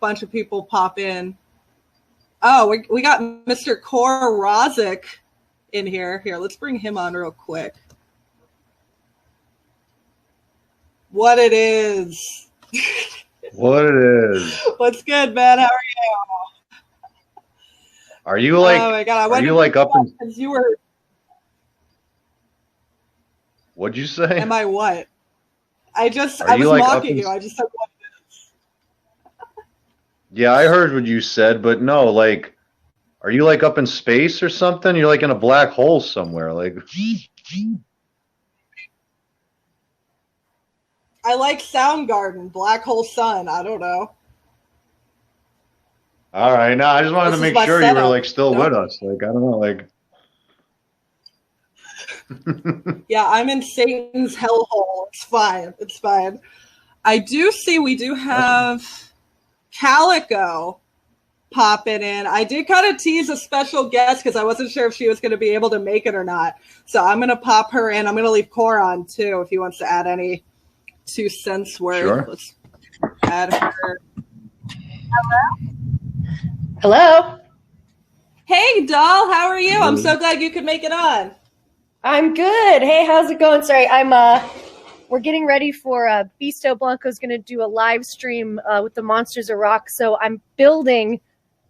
bunch of people pop in. Oh, we got Mr. Rozzik in here. Here, let's bring him on real quick. What it is. What it is. What's good, man? How are you? Are you like? Oh my God! Are you like up in? Because you were. What'd you say? Am I what? I was like mocking you. I just said what it is. Yeah, I heard what you said, but no, like, are you like up in space or something? You're like in a black hole somewhere, like. I like Soundgarden, Black Hole Sun. I don't know. All right, no, I just wanted to make sure you were like still with us. Like, I don't know, like. Yeah, I'm in Satan's hellhole. It's fine. It's fine. I do see we do have Calico popping in. I did kind of tease a special guest because I wasn't sure if she was going to be able to make it or not. So I'm going to pop her in. I'm going to leave Cora on too if he wants to add any 2 cents worth. Sure. Let's add her. Hello. Hey, doll. How are you? I'm so glad you could make it on. I'm good. Hey, how's it going? Sorry, we're getting ready for Beasto Blanco is going to do a live stream with the Monsters of Rock. So I'm building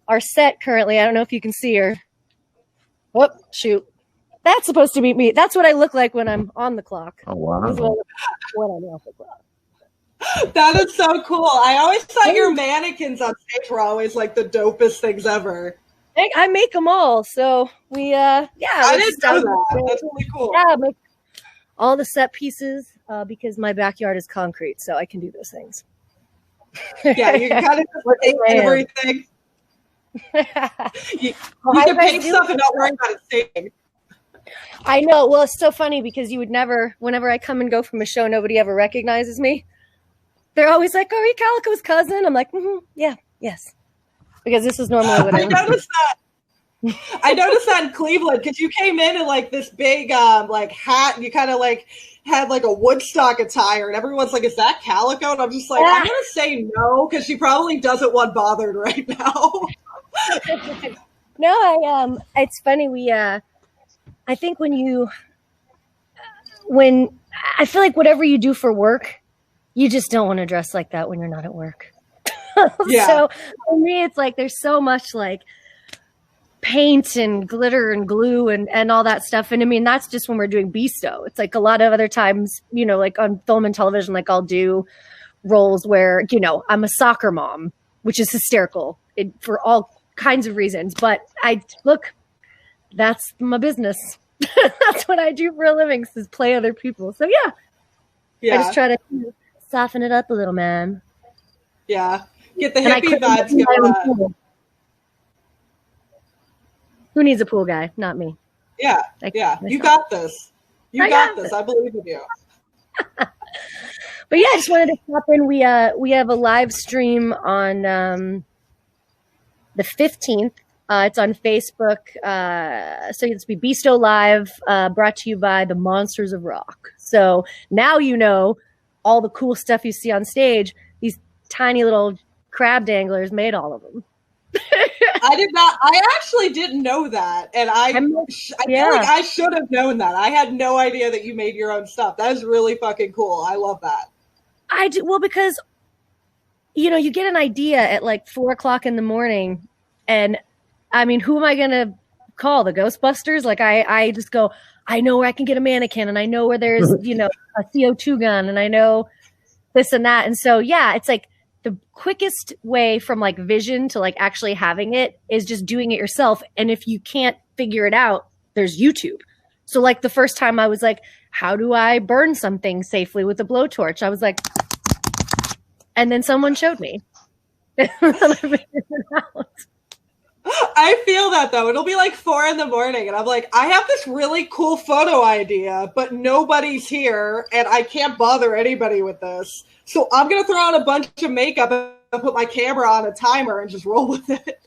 our set currently. I don't know if you can see her. Whoop, shoot. That's supposed to be me. That's what I look like when I'm on the clock. Oh, wow. This is what I look like when I'm off the clock. That is so cool. I always thought your mannequins on stage were always like the dopest things ever. I make them all. So we, I didn't know that. That's really cool. Yeah, I make all the set pieces because my backyard is concrete, so I can do those things. Yeah, you kind of take everything. You can paint stuff and not worry about it staying. I know. Well, it's so funny because you would never, whenever I come and go from a show, nobody ever recognizes me. They're always like, "Oh, are you Calico's cousin?" I'm like, "Yeah, yes." Because this is normally what I noticed that. I noticed that in Cleveland because you came in like this big like hat and you kind of like had like a Woodstock attire and everyone's like, "Is that Calico?" And I'm just like, I'm gonna say no because she probably doesn't want bothered right now. No, it's funny. I think when I feel like whatever you do for work, you just don't want to dress like that when you're not at work. Yeah. So for me, it's like there's so much like paint and glitter and glue and all that stuff. And I mean, that's just when we're doing Beasto. It's like a lot of other times, you know, like on film and television, like I'll do roles where, you know, I'm a soccer mom, which is hysterical for all kinds of reasons. But that's my business. That's what I do for a living, is play other people. So yeah. I just try to soften it up a little, man. Yeah. Get the hippie vibes going on. Who needs a pool guy? Not me. Yeah. You got this. You got this. I believe in you. But yeah, I just wanted to stop in. We have a live stream on the 15th. It's on Facebook. So it's be Beasto Live, brought to you by the Monsters of Rock. So now you know all the cool stuff you see on stage. These tiny little crab danglers made all of them. I did not. I actually didn't know that, and I feel like I should have known that. I had no idea that you made your own stuff. That is really fucking cool. I love that. I do. Well, because you know, you get an idea at like 4:00 in the morning, and I mean, who am I gonna call? The Ghostbusters? Like, I just go, I know where I can get a mannequin, and I know where there's you know a CO2 gun, and I know this and that, and so yeah, it's like. The quickest way from like vision to like actually having it is just doing it yourself. And if you can't figure it out, there's YouTube. So like the first time I was like, how do I burn something safely with a blowtorch? I was like, and then someone showed me. I feel that though. It'll be like 4 a.m. and I'm like, I have this really cool photo idea, but nobody's here and I can't bother anybody with this. So I'm going to throw on a bunch of makeup and put my camera on a timer and just roll with it.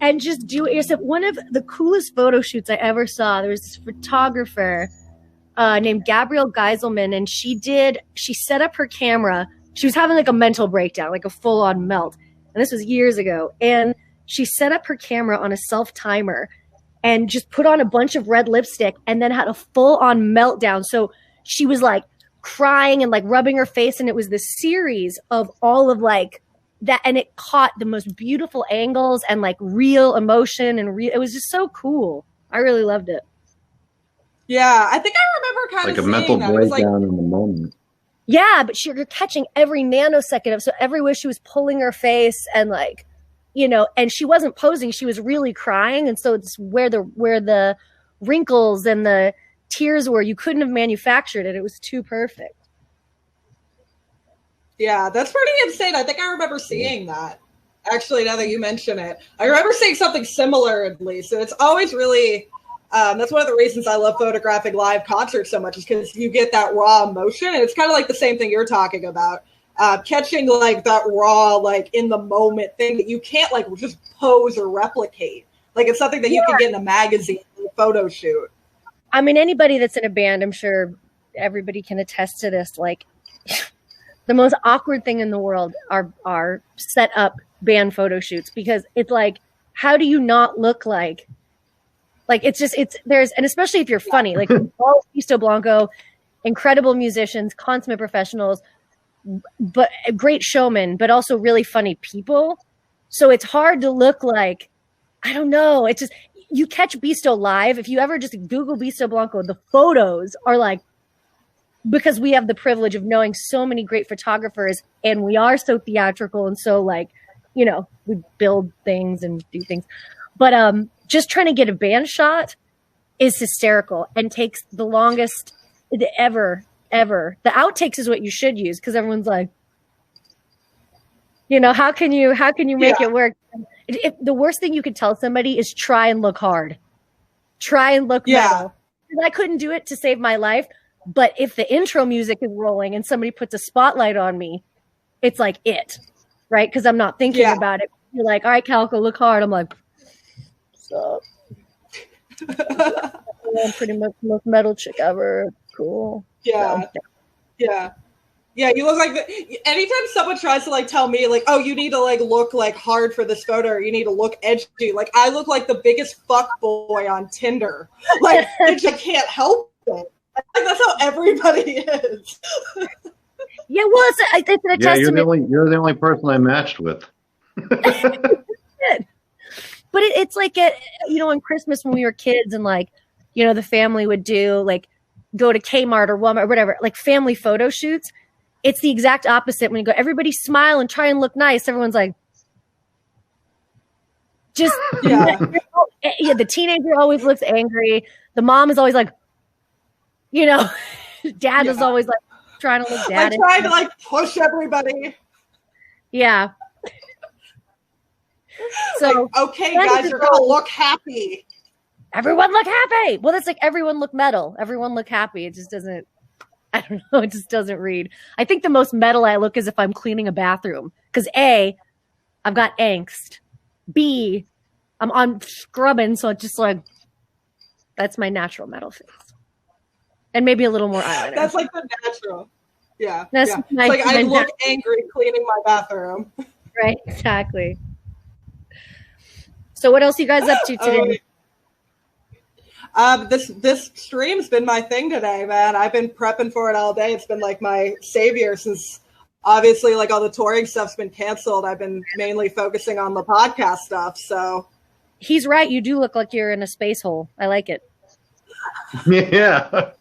And just do it yourself. One of the coolest photo shoots I ever saw, there was this photographer named Gabrielle Geiselman, and she set up her camera. She was having like a mental breakdown, like a full-on melt. and this was years ago, and she set up her camera on a self-timer and just put on a bunch of red lipstick and then had a full-on meltdown. So she was like crying and like rubbing her face, and it was this series of all of like that, and it caught the most beautiful angles and like real emotion, and it was just so cool. I really loved it. Yeah, I think I remember kind Like of a mental seeing that. It was breakdown in the moment. Yeah, but you're catching every nanosecond of, so everywhere she was pulling her face and like, you know, and she wasn't posing, she was really crying, and so it's where the wrinkles and the tears were, you couldn't have manufactured it. It was too perfect. Yeah, that's pretty insane. I think I remember seeing that. Actually, now that you mention it, I remember seeing something similar at least. And it's always really, that's one of the reasons I love photographing live concerts so much, is because you get that raw emotion. And it's kind of like the same thing you're talking about. Catching like that raw, like in the moment thing that you can't like just pose or replicate. Like it's something that you can get in a magazine, a photo shoot. I mean, anybody that's in a band, I'm sure everybody can attest to this. Like the most awkward thing in the world are set up band photo shoots, because it's like, how do you not look like there's, and especially if you're funny, like all Beasto Blanco, incredible musicians, consummate professionals, but great showmen, but also really funny people. So it's hard to look like, I don't know. It's just, you catch Beasto live. If you ever just Google Beasto Blanco, the photos are like, because we have the privilege of knowing so many great photographers, and we are so theatrical and so like, you know, we build things and do things. But just trying to get a band shot is hysterical and takes the longest ever. The outtakes is what you should use, because everyone's like, you know, how can you make it work? The worst thing you could tell somebody is try and look hard. Try and look metal. I couldn't do it to save my life. But if the intro music is rolling and somebody puts a spotlight on me, it's like it, right? Because I'm not thinking about it. You're like, all right, Calico, look hard. I'm like, what's up? I'm pretty much the most metal chick ever. Cool. Yeah. So. Yeah. Yeah, you look like anytime someone tries to like tell me like, oh, you need to like look like hard for this photo, or you need to look edgy. Like I look like the biggest fuck boy on Tinder. Like I can't help it. I think that's how everybody is. Yeah, well, it's a testament. Yeah, you're the only person I matched with. But it's like, you know, on Christmas when we were kids and like, you know, the family would do like go to Kmart or Walmart or whatever, like family photo shoots. It's the exact opposite. When you go, everybody smile and try and look nice. Everyone's like, just, yeah, the teenager always looks angry. The mom is always like, you know, dad is always like trying to look dad. Like trying to like push everybody. Yeah. So like, okay, guys, you're gonna look happy. Everyone look happy. Well, that's like everyone look metal. Everyone look happy. It just doesn't. I don't know. It just doesn't read. I think the most metal I look is if I'm cleaning a bathroom, because A, I've got angst. B, I'm scrubbing, so it's just like that's my natural metal face. And maybe a little more eyeliner. That's like the natural. Yeah. That's it's like I look angry cleaning my bathroom. Right, exactly. So what else you guys up to today? This stream's been my thing today, man. I've been prepping for it all day. It's been like my savior since obviously like all the touring stuff's been canceled. I've been mainly focusing on the podcast stuff. So he's right. You do look like you're in a space hole. I like it. Yeah.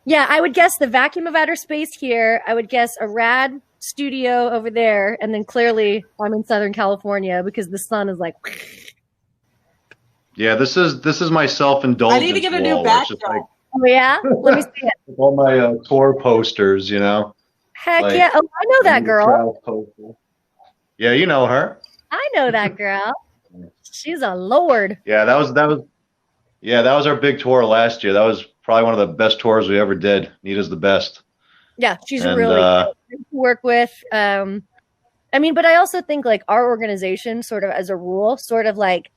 Yeah, I would guess the vacuum of outer space here. I would guess a rad studio over there, and then clearly I'm in Southern California because the sun is like. Yeah, this is my self-indulgence. I need to get a new backdrop. Like, oh yeah, let me see it. All my tour posters, you know. Heck like, yeah! Oh, I know that girl. Yeah, you know her. I know that girl. She's a lord. Yeah, that was our big tour last year. That was probably one of the best tours we ever did. Nita's the best. Yeah, she's really good to work with. I mean, but I also think like our organization, sort of as a rule, sort of like,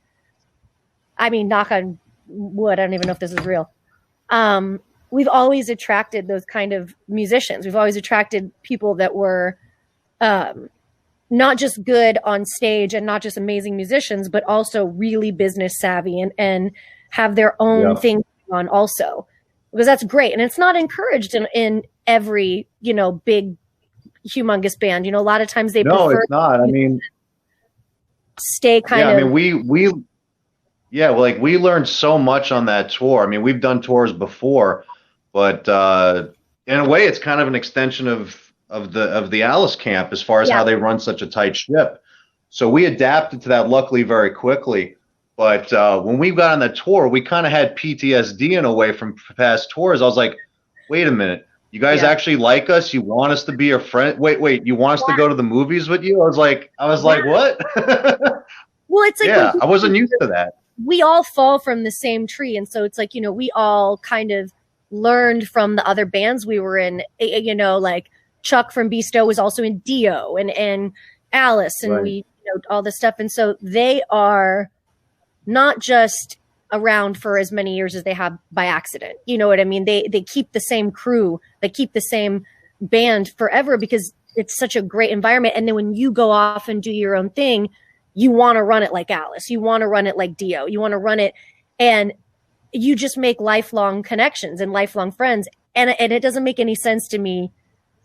I mean, knock on wood, I don't even know if this is real. We've always attracted those kind of musicians. We've always attracted people that were not just good on stage and not just amazing musicians, but also really business savvy and have their own thing on also, because that's great. And it's not encouraged in every, you know, big, humongous band. You know, a lot of times they prefer it's not. I mean, stay kind of. I mean, we learned so much on that tour. I mean, we've done tours before, but in a way, it's kind of an extension of the Alice camp as far as how they run such a tight ship. So we adapted to that luckily very quickly. But when we got on the tour, we kind of had PTSD in a way from past tours. I was like, wait a minute. You guys actually like us? You want us to be your friend? Wait, you want us to go to the movies with you? I was like, what? Well, it's like, I wasn't used to that. We all fall from the same tree. And so it's like, you know, we all kind of learned from the other bands we were in, you know, like Chuck from Beasto was also in Dio and Alice and we, you know, all this stuff. And so they are not just around for as many years as they have by accident. You know what I mean? They keep the same crew, they keep the same band forever because it's such a great environment. And then when you go off and do your own thing, you want to run it like Alice, you want to run it like Dio, you want to run it, and you just make lifelong connections and lifelong friends. And it doesn't make any sense to me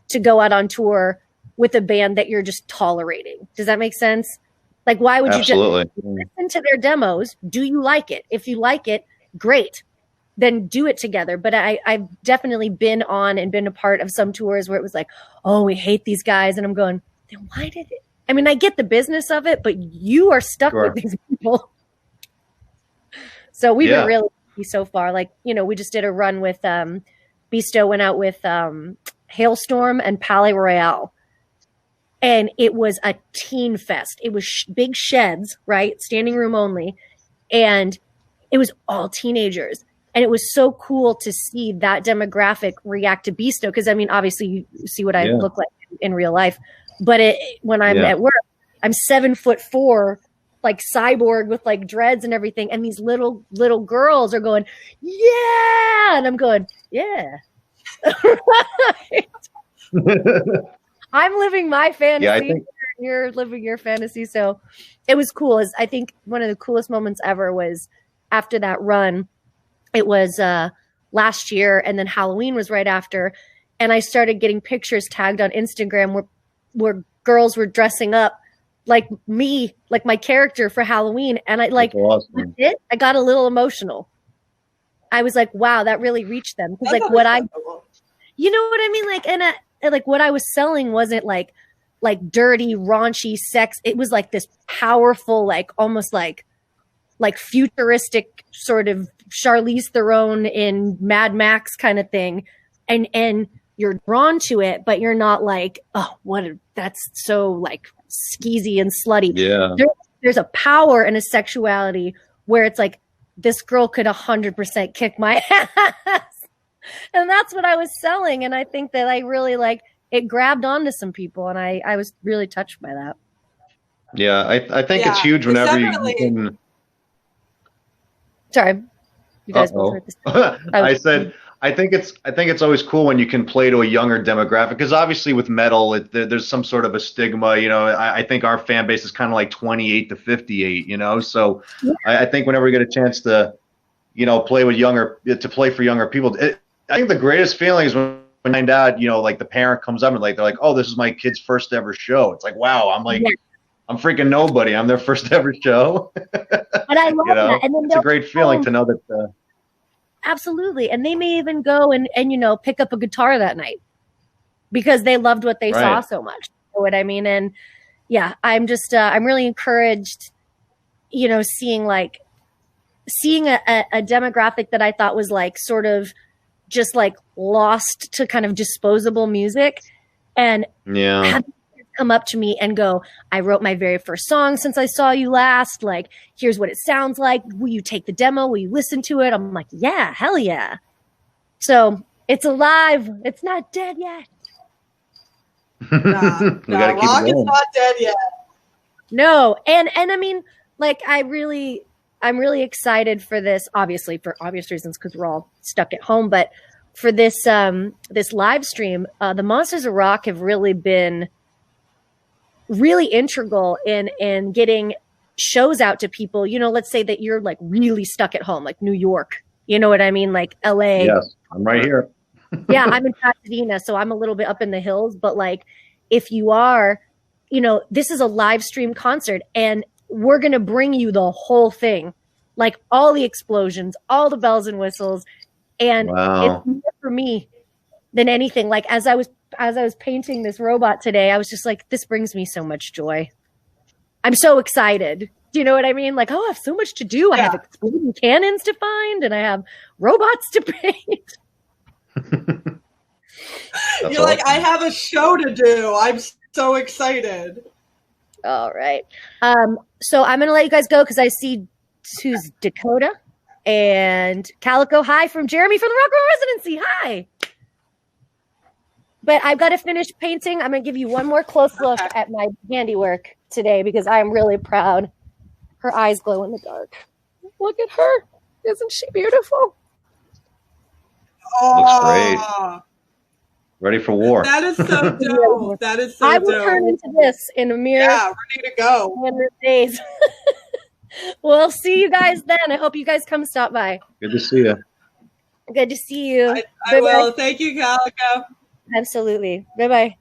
to go out on tour with a band that you're just tolerating. Does that make sense? Like, why would you just listen to their demos? Do you like it? If you like it, great. Then do it together. But I've definitely been on and been a part of some tours where it was like, oh, we hate these guys. And I'm going, then why did it? I mean, I get the business of it, but you are stuck with these people. So we've been really lucky so far. Like, you know, we just did a run with Beasto went out with Hailstorm and Palais Royale. And it was a teen fest. It was big sheds, right? Standing room only. And it was all teenagers. And it was so cool to see that demographic react to Beasto. Because, I mean, obviously you see what I look like in real life. But when I'm at work, I'm 7'4", like cyborg with like dreads and everything. And these little girls are going, yeah. And I'm going, yeah. I'm living my fantasy. Yeah, I think you're living your fantasy. So it was cool. I think one of the coolest moments ever was after that run. It was last year, and then Halloween was right after. And I started getting pictures tagged on Instagram where girls were dressing up like me, like my character for Halloween. And I awesome. I got a little emotional. I was like, wow, that really reached them. Because like you know what I mean? Like, and like what I was selling wasn't like dirty, raunchy sex. It was like this powerful, like almost like futuristic sort of Charlize Theron in Mad Max kind of thing. And you're drawn to it, but you're not like, oh, that's so like skeezy and slutty. Yeah. There's a power and a sexuality where it's like, this girl could 100% kick my ass. And that's what I was selling. And I think that I really it grabbed onto some people. And I was really touched by that. Yeah. I think it's huge whenever you can. Sorry. You guys both heard this. I said, I think it's always cool when you can play to a younger demographic, because obviously with metal, there's some sort of a stigma. You know, I think our fan base is kind of like 28 to 58. You know, so I think whenever we get a chance to, you know, play for younger people, I think the greatest feeling is when you find out, you know, like the parent comes up and they're like, oh, this is my kid's first ever show. It's like, wow, I'm like. Yeah. I'm freaking nobody. I'm their first ever show. But I love that. And then it's a great feeling to know that. Absolutely. And they may even go and, you know, pick up a guitar that night because they loved what they saw so much. You know what I mean? And yeah, I'm just, I'm really encouraged, you know, seeing a demographic that I thought was like sort of just like lost to kind of disposable music. And come up to me and go, I wrote my very first song since I saw you last. Like, here's what it sounds like. Will you take the demo? Will you listen to it? I'm like, yeah, hell yeah. So it's alive. It's not dead yet. Rock is not dead yet. No. And I mean, like, I'm really excited for this, obviously for obvious reasons, because we're all stuck at home, but for this, this live stream, the Monsters of Rock have really been really integral in getting shows out to people. You know, let's say that you're like really stuck at home, like New York. You know what I mean? Like LA. Yes, I'm right here. Yeah, I'm in Pasadena, so I'm a little bit up in the hills. But like, if you are, you know, this is a live stream concert, and we're gonna bring you the whole thing, like all the explosions, all the bells and whistles, and it's more for me than anything. Like as I was painting this robot today, I was just like, this brings me so much joy. I'm so excited. Do you know what I mean? Like, oh, I have so much to do. I have exploding cannons to find, and I have robots to paint. You're awesome. Like, I have a show to do. I'm so excited. All right. So I'm going to let you guys go because I see who's Dakota and Calico. Hi from Jeremy from the Rock Roll Residency. Hi. But I've got to finish painting. I'm going to give you one more close look at my handiwork today because I'm really proud. Her eyes glow in the dark. Look at her. Isn't she beautiful? Looks great. Ready for war. That is so dope. That is so dope. I will turn into this in a mere ready to go. 100 days. We'll see you guys then. I hope you guys come stop by. Good to see you. Good to see you. I will. Thank you, Calico. Absolutely. Bye-bye.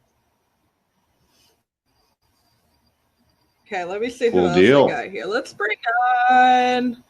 Okay, let me see who else I got here. Let's bring on